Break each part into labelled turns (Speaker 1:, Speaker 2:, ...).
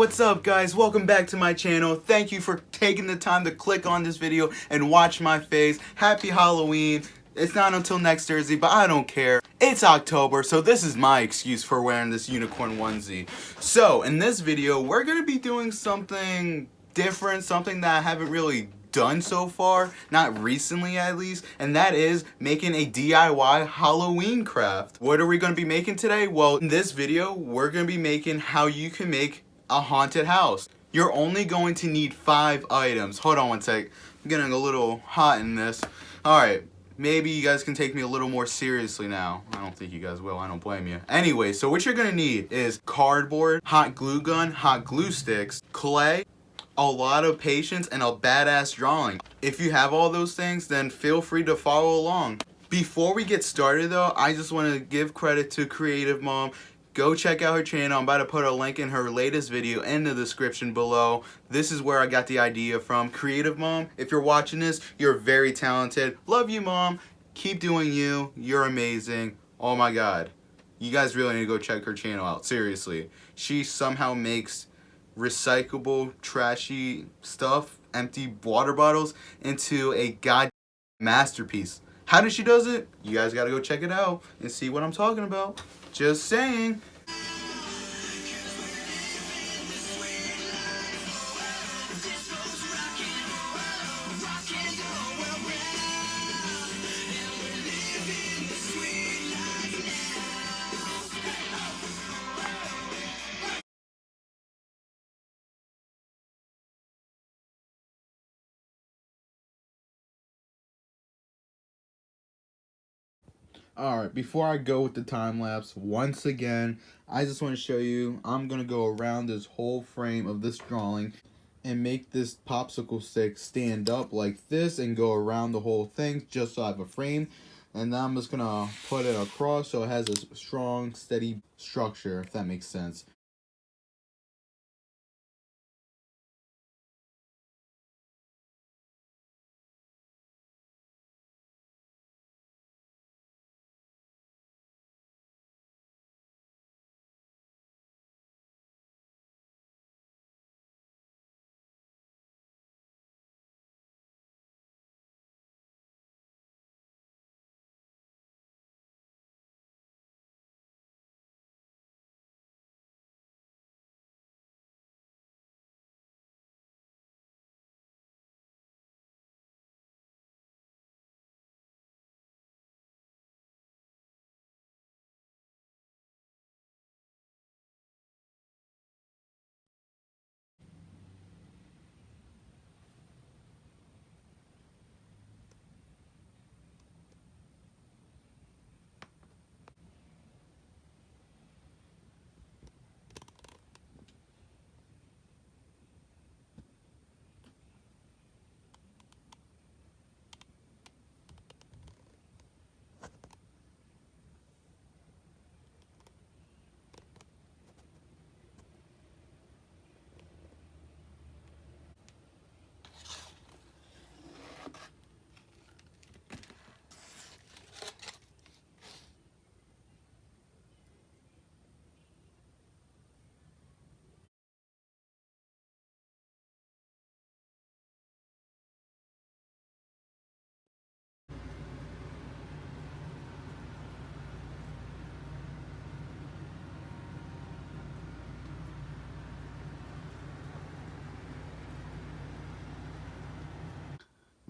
Speaker 1: What's up, guys? Welcome back to my channel. Thank you for taking the time to click on this video and watch my face. Happy Halloween. It's not until next Thursday, but I don't care. It's October, so this is my excuse for wearing this unicorn onesie. So, in this video, we're going to be doing something different, something that I haven't really done so far, not recently at least, and that is making a DIY Halloween craft. What are we going to be making today? Well, in this video, we're going to be making how you can make a haunted house. You're only going to need 5 items. Hold on one sec. I'm getting a little hot in this. Alright, maybe you guys can take me a little more seriously now. I don't think you guys will. I don't blame you. Anyway, so what you're going to need is cardboard, hot glue gun, hot glue sticks, clay, a lot of patience, and a badass drawing. If you have all those things, then feel free to follow along. Before we get started though, I just want to give credit to Creative Mom. Go check out her channel. I'm about to put a link in her latest video in the description below. This is where I got the idea from. Creative Mom, if you're watching this, you're very talented. Love you, Mom. Keep doing you. You're amazing. Oh my god. You guys really need to go check her channel out. Seriously. She somehow makes recyclable, trashy stuff, empty water bottles, into a god masterpiece. How does she does it? You guys gotta go check it out and see what I'm talking about. Just saying. Alright, before I go with the time lapse, once again, I just want to show you, I'm going to go around this whole frame of this drawing and make this popsicle stick stand up like this and go around the whole thing just so I have a frame. And then I'm just going to put it across so it has a strong, steady structure, if that makes sense.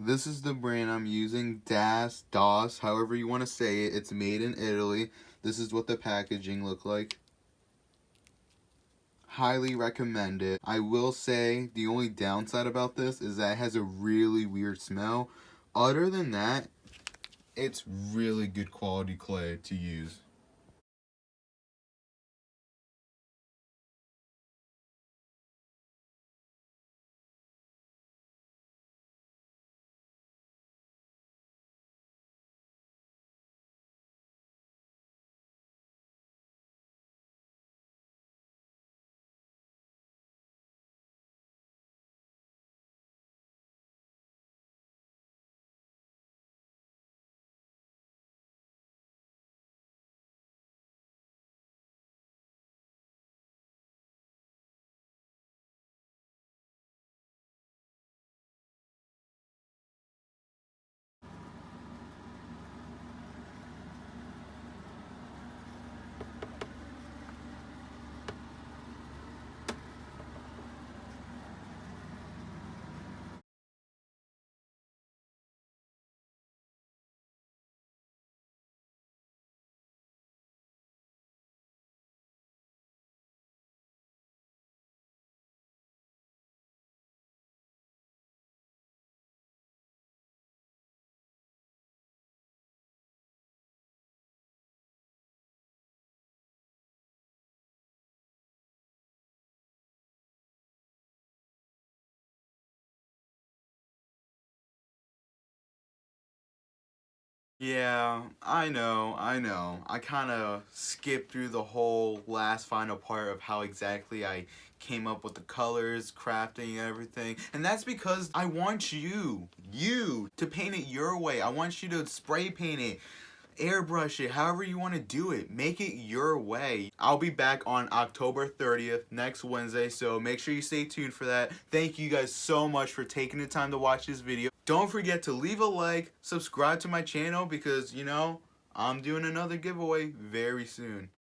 Speaker 1: This is the brand I'm using, DAS, however you want to say it. It's made in Italy. This is what the packaging look like. Highly recommend it. I will say the only downside about this is that it has a really weird smell. Other than that, it's really good quality clay to use. Yeah, I know. I kind of skipped through the whole last final part of how exactly I came up with the colors, crafting, and everything. And that's because I want you to paint it your way. I want you to spray paint it, airbrush it, however you want to do it. Make it your way. I'll be back on October 30th, next Wednesday, so make sure you stay tuned for that. Thank you guys so much for taking the time to watch this video. Don't forget to leave a like, subscribe to my channel because, you know, I'm doing another giveaway very soon.